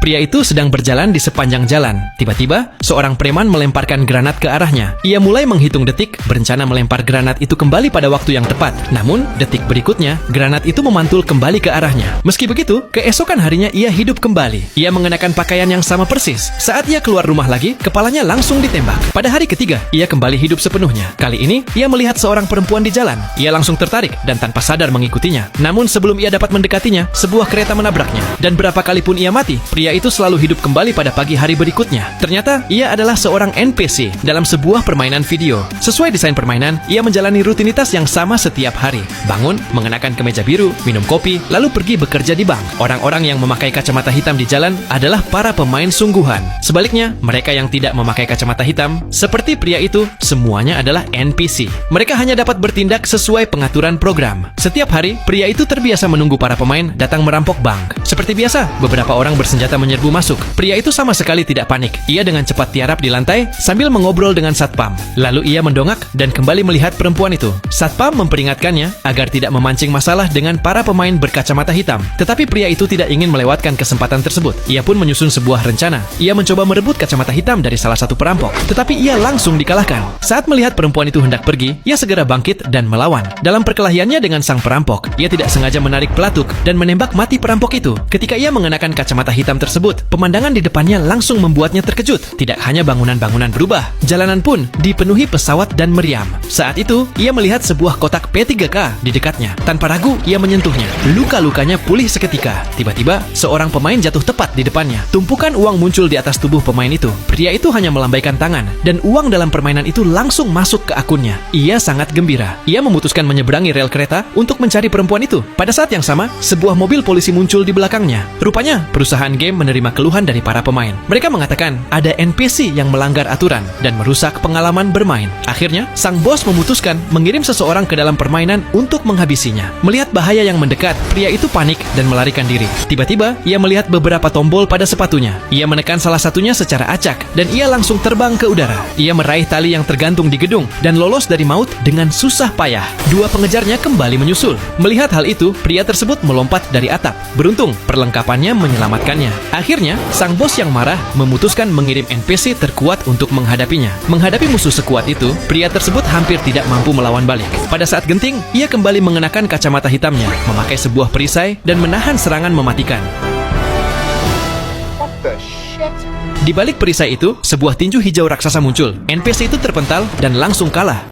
Pria itu sedang berjalan di sepanjang jalan. Tiba-tiba, seorang preman melemparkan granat ke arahnya. Ia mulai menghitung detik, berencana melempar granat itu kembali pada waktu yang tepat. Namun, detik berikutnya, granat itu memantul kembali ke arahnya. Meski begitu, keesokan harinya ia hidup kembali. Ia mengenakan pakaian yang sama persis. Saat ia keluar rumah lagi, kepalanya langsung ditembak. Pada hari ketiga, ia kembali hidup sepenuhnya. Kali ini, ia melihat seorang perempuan di jalan. Ia langsung tertarik dan tanpa sadar mengikutinya. Namun sebelum ia dapat mendekatinya, sebuah kereta menabraknya. Dan berapa kali pun ia mati, pria itu selalu hidup kembali pada pagi hari berikutnya. Ternyata, ia adalah seorang NPC dalam sebuah permainan video. Sesuai desain permainan, ia menjalani rutinitas yang sama setiap hari. Bangun, mengenakan kemeja biru, minum kopi, lalu pergi bekerja di bank. Orang-orang yang memakai kacamata hitam di jalan adalah para pemain sungguhan. Sebaliknya, mereka yang tidak memakai kacamata hitam, seperti pria itu, semuanya adalah NPC. Mereka hanya dapat bertindak sesuai pengaturan program. Setiap hari, pria itu terbiasa menunggu para pemain datang merampok bank. Seperti biasa, beberapa orang bersenjata menyerbu masuk. Pria itu sama sekali tidak panik. Ia dengan cepat tiarap di lantai sambil mengobrol dengan satpam. Lalu ia mendongak dan kembali melihat perempuan itu. Satpam memperingatkannya agar tidak memancing masalah dengan para pemain berkacamata hitam. Tetapi pria itu tidak ingin melewatkan kesempatan tersebut. Ia pun menyusun sebuah rencana. Ia mencoba merebut kacamata hitam dari salah satu perampok. Tetapi ia langsung dikalahkan. Saat melihat perempuan itu hendak pergi, ia segera bangkit dan melawan. Dalam perkelahiannya dengan sang perampok, ia tidak sengaja menarik pelatuk dan menembak mati perampok itu. Ketika ia mengenakan kacamata hitam tersebut, pemandangan di depannya langsung membuatnya terkejut. Tidak hanya bangunan-bangunan berubah, jalanan pun dipenuhi pesawat dan meriam. Saat itu, ia melihat sebuah kotak P3K di dekatnya. Tanpa ragu, ia menyentuhnya. Luka-lukanya pulih seketika. Tiba-tiba, seorang pemain jatuh tepat di depannya. Tumpukan uang muncul di atas tubuh pemain itu. Pria itu hanya melambaikan tangan, dan uang dalam permainan itu langsung masuk ke akunnya. Ia sangat gembira. Ia memutuskan menyeberangi rel kereta untuk mencari perempuan itu. Pada saat yang sama, sebuah mobil polisi muncul di belakangnya. Rupanya, perusahaan game menerima keluhan dari para pemain. Mereka mengatakan ada NPC yang melanggar aturan dan merusak pengalaman bermain. Akhirnya, sang bos memutuskan mengirim seseorang ke dalam permainan untuk menghabisinya. Melihat bahaya yang mendekat, pria itu panik dan melarikan diri. Tiba-tiba, ia melihat beberapa tombol pada sepatunya. Ia menekan salah satunya secara acak dan ia langsung terbang ke udara. Ia meraih tali yang tergantung di gedung dan lolos dari maut dengan susah payah. Dua pengejarnya kembali menyusul. Melihat hal itu, pria tersebut melompat dari atap. Beruntung, perlengkapannya menyelamatkannya. Akhirnya, sang bos yang marah memutuskan mengirim NPC terkuat untuk menghadapinya. Menghadapi musuh sekuat itu, pria tersebut hampir tidak mampu melawan balik. Pada saat genting, ia kembali mengenakan kacamata hitamnya, memakai sebuah perisai, dan menahan serangan mematikan. What the shit? Di balik perisai itu, sebuah tinju hijau raksasa muncul. NPC itu terpental dan langsung kalah.